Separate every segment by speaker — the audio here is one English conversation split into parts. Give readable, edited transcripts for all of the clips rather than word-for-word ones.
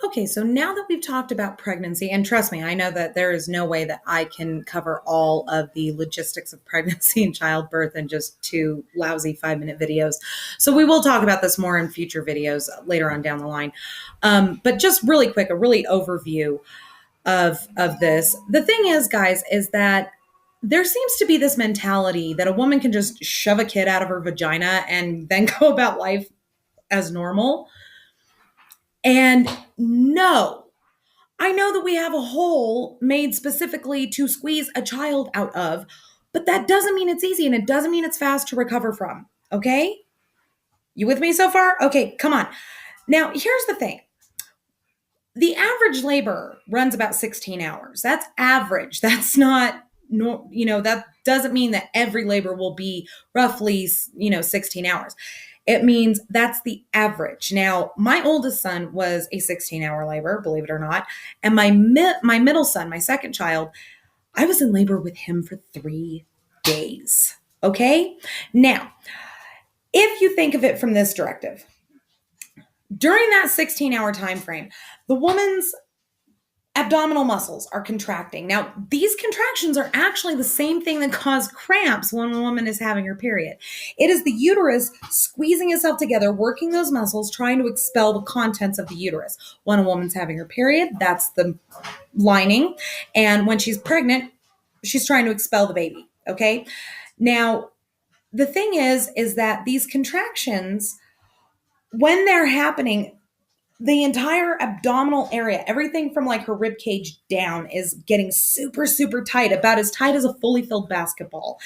Speaker 1: Okay, so now that we've talked about pregnancy, and trust me, I know that there is no way that I can cover all of the logistics of pregnancy and childbirth in just two lousy 5 minute videos. So we will talk about this more in future videos later on down the line. But just really quick, a really overview of this. The thing is, guys, is that there seems to be this mentality that a woman can just shove a kid out of her vagina and then go about life as normal. And no, I know that we have a hole made specifically to squeeze a child out of, but that doesn't mean it's easy and it doesn't mean it's fast to recover from. Okay? You with me so far? Okay, come on. Now, here's the thing. The average labor runs about 16 hours. That's average. That's not no, that doesn't mean that every labor will be roughly, 16 hours. It means that's the average. Now, my oldest son was a 16-hour labor, believe it or not, and my middle son, my second child, I was in labor with him for 3 days. Okay? Now, if you think of it from this directive, during that 16-hour time frame, the woman's abdominal muscles are contracting. Now, these contractions are actually the same thing that cause cramps when a woman is having her period. It is the uterus squeezing itself together, working those muscles, trying to expel the contents of the uterus. When a woman's having her period, that's the lining. And when she's pregnant, she's trying to expel the baby. Okay. Now, the thing is that these contractions, when they're happening, the entire abdominal area, everything from like her rib cage down, is getting super, super tight, about as tight as a fully filled basketball,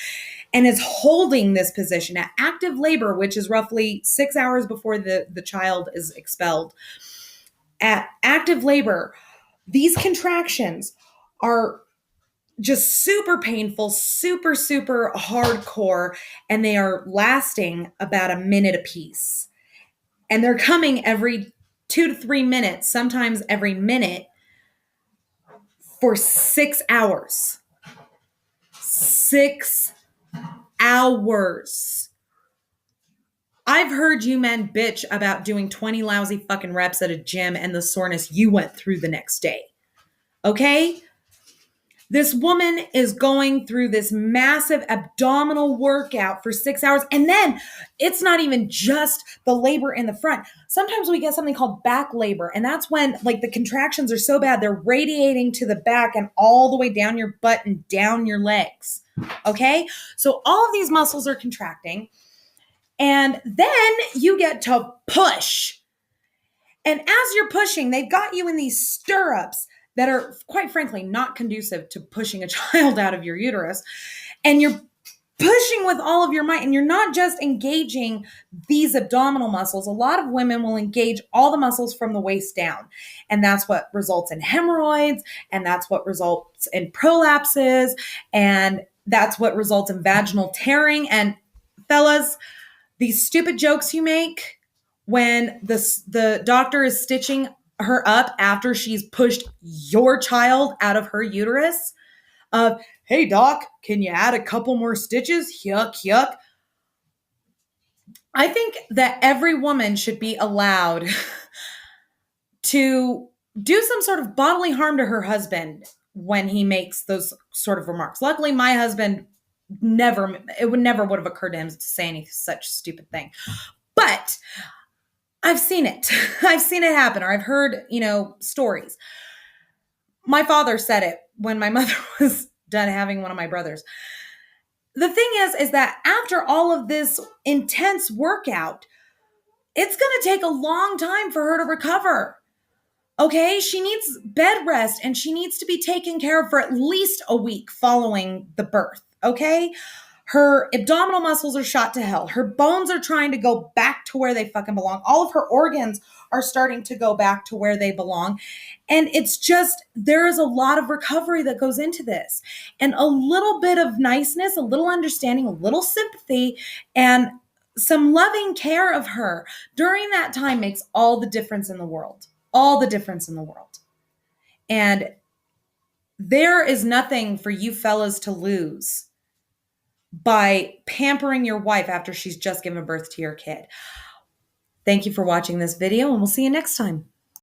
Speaker 1: and is holding this position at active labor, which is roughly 6 hours before the child is expelled. At active labor, these contractions are just super painful, super, super hardcore, and they are lasting about a minute apiece. And they're coming every 2 to 3 minutes, sometimes every minute, for 6 hours. 6 hours. I've heard you men bitch about doing 20 lousy fucking reps at a gym and the soreness you went through the next day. Okay? This woman is going through this massive abdominal workout for 6 hours. And then it's not even just the labor in the front. Sometimes we get something called back labor. And that's when like the contractions are so bad, they're radiating to the back and all the way down your butt and down your legs. Okay. So all of these muscles are contracting. And then you get to push. And as you're pushing, they've got you in these stirrups that are, quite frankly, not conducive to pushing a child out of your uterus. And you're pushing with all of your might. And you're not just engaging these abdominal muscles. A lot of women will engage all the muscles from the waist down. And that's what results in hemorrhoids. And that's what results in prolapses. And that's what results in vaginal tearing. And fellas, these stupid jokes you make when the doctor is stitching her up after she's pushed your child out of her uterus of, hey doc, can you add a couple more stitches? Yuck, yuck. I think that every woman should be allowed to do some sort of bodily harm to her husband when he makes those sort of remarks. Luckily, my husband would have occurred to him to say any such stupid thing. But I've seen it. I've seen it happen, or I've heard, stories. My father said it when my mother was done having one of my brothers. The thing is that after all of this intense workout, it's going to take a long time for her to recover. Okay? She needs bed rest and she needs to be taken care of for at least a week following the birth. Okay? Her abdominal muscles are shot to hell. Her bones are trying to go back to where they fucking belong. All of her organs are starting to go back to where they belong. And it's just, there is a lot of recovery that goes into this. And a little bit of niceness, a little understanding, a little sympathy, and some loving care of her during that time makes all the difference in the world. All the difference in the world. And there is nothing for you fellas to lose by pampering your wife after she's just given birth to your kid. Thank you for watching this video, and we'll see you next time.